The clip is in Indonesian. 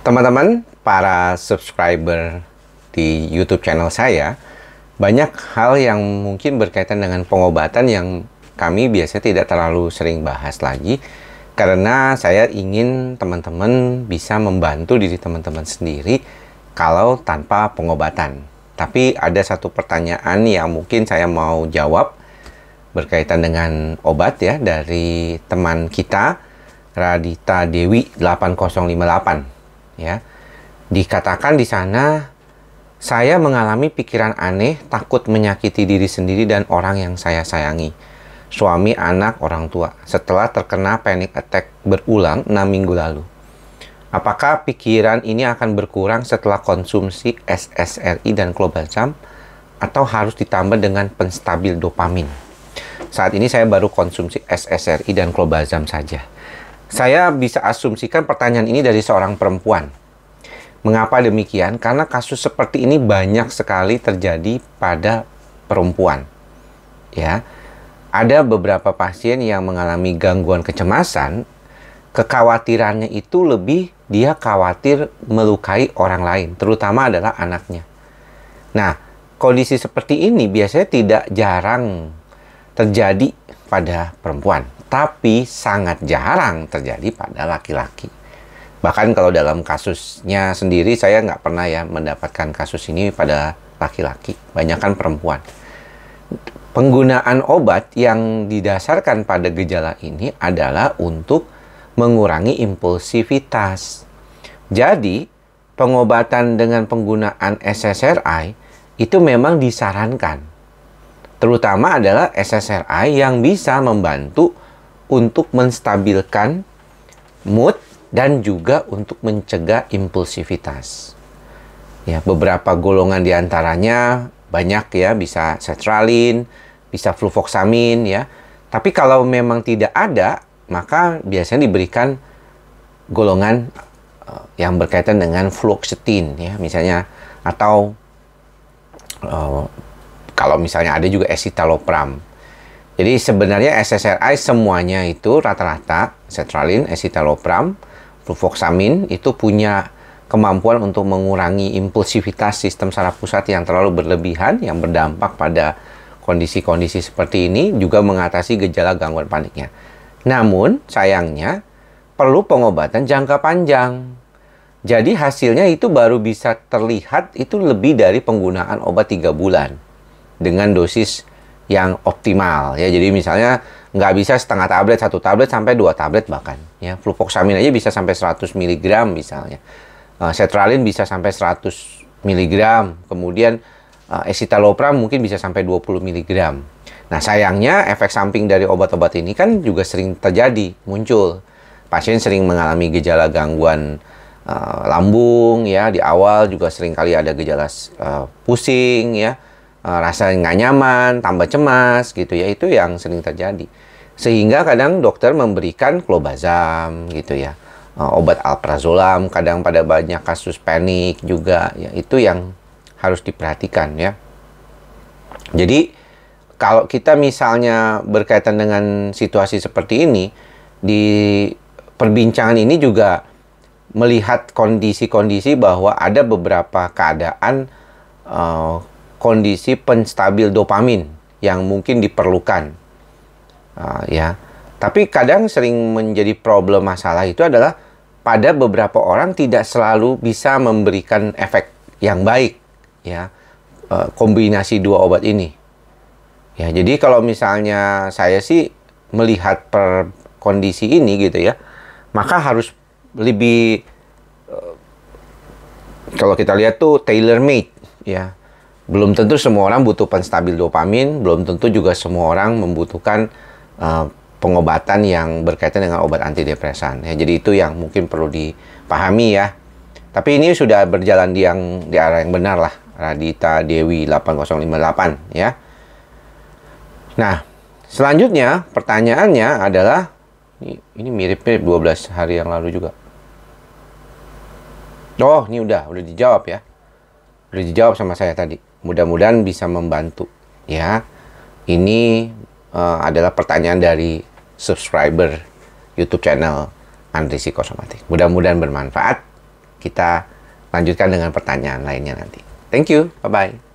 Teman-teman, para subscriber di YouTube channel saya, banyak hal yang mungkin berkaitan dengan pengobatan yang kami biasanya tidak terlalu sering bahas lagi, karena saya ingin teman-teman bisa membantu diri teman-teman sendiri kalau tanpa pengobatan. Tapi ada satu pertanyaan yang mungkin saya mau jawab berkaitan dengan obat ya, dari teman kita Radita Dewi 8058 ya. Dikatakan di sana, saya mengalami pikiran aneh, takut menyakiti diri sendiri dan orang yang saya sayangi, suami, anak, orang tua, setelah terkena panic attack berulang 6 minggu lalu. Apakah pikiran ini akan berkurang setelah konsumsi SSRI dan clobazam, atau harus ditambah dengan penstabil dopamin? Saat ini saya baru konsumsi SSRI dan clobazam saja. Saya bisa asumsikan pertanyaan ini dari seorang perempuan. Mengapa demikian? Karena kasus seperti ini banyak sekali terjadi pada perempuan. Ya, ada beberapa pasien yang mengalami gangguan kecemasan. Kekhawatirannya itu lebih dia khawatir melukai orang lain, terutama adalah anaknya. Nah, kondisi seperti ini biasanya tidak jarang terjadi pada perempuan, tapi sangat jarang terjadi pada laki-laki. Bahkan kalau dalam kasusnya sendiri, saya nggak pernah ya mendapatkan kasus ini pada laki-laki, banyakkan perempuan. Penggunaan obat yang didasarkan pada gejala ini adalah untuk mengurangi impulsivitas. Jadi, pengobatan dengan penggunaan SSRI itu memang disarankan. Terutama adalah SSRI yang bisa membantu untuk menstabilkan mood dan juga untuk mencegah impulsivitas. Ya, beberapa golongan diantaranya banyak ya, bisa sertralin, bisa fluvoxamin ya. Tapi kalau memang tidak ada, maka biasanya diberikan golongan yang berkaitan dengan fluoxetine ya, misalnya, atau kalau misalnya ada juga escitalopram. Jadi sebenarnya SSRI semuanya itu rata-rata sertralin, escitalopram, fluvoxamin itu punya kemampuan untuk mengurangi impulsivitas sistem saraf pusat yang terlalu berlebihan, yang berdampak pada kondisi-kondisi seperti ini, juga mengatasi gejala gangguan paniknya. Namun sayangnya perlu pengobatan jangka panjang. Jadi hasilnya itu baru bisa terlihat itu lebih dari penggunaan obat 3 bulan dengan dosis yang optimal ya. Jadi misalnya nggak bisa setengah tablet, 1 tablet sampai 2 tablet bahkan ya. Fluvoxamin aja bisa sampai 100 mg misalnya. Sertralin bisa sampai 100 mg. Kemudian escitalopram mungkin bisa sampai 20 mg. Nah, sayangnya efek samping dari obat-obat ini kan juga sering terjadi, muncul. Pasien sering mengalami gejala gangguan lambung ya, di awal juga sering kali ada gejala pusing ya, rasa nggak nyaman, tambah cemas gitu ya, itu yang sering terjadi. Sehingga kadang dokter memberikan clobazam gitu ya, obat alprazolam, kadang pada banyak kasus panik juga ya, itu yang harus diperhatikan ya. Jadi kalau kita misalnya berkaitan dengan situasi seperti ini, di perbincangan ini juga melihat kondisi-kondisi bahwa ada beberapa keadaan kondisi penstabil dopamin yang mungkin diperlukan ya. Tapi kadang sering menjadi problem masalah itu adalah pada beberapa orang tidak selalu bisa memberikan efek yang baik ya, kombinasi dua obat ini ya. Jadi kalau misalnya saya sih melihat per kondisi ini gitu ya, maka harus lebih kalau kita lihat tuh tailor made ya. Belum tentu semua orang butuh penstabil dopamin, belum tentu juga semua orang membutuhkan pengobatan yang berkaitan dengan obat antidepresan ya. Jadi itu yang mungkin perlu dipahami ya. Tapi ini sudah berjalan di arah yang benar lah, Radita Dewi 8058 ya. Nah, selanjutnya pertanyaannya adalah, ini mirip-mirip 12 hari yang lalu juga. Oh, ini udah dijawab ya. Udah dijawab sama saya tadi. Mudah-mudahan bisa membantu ya. Ini adalah pertanyaan dari subscriber YouTube channel Andri Psikosomatik. Mudah-mudahan bermanfaat. kita lanjutkan dengan pertanyaan lainnya nanti. Thank you, bye-bye.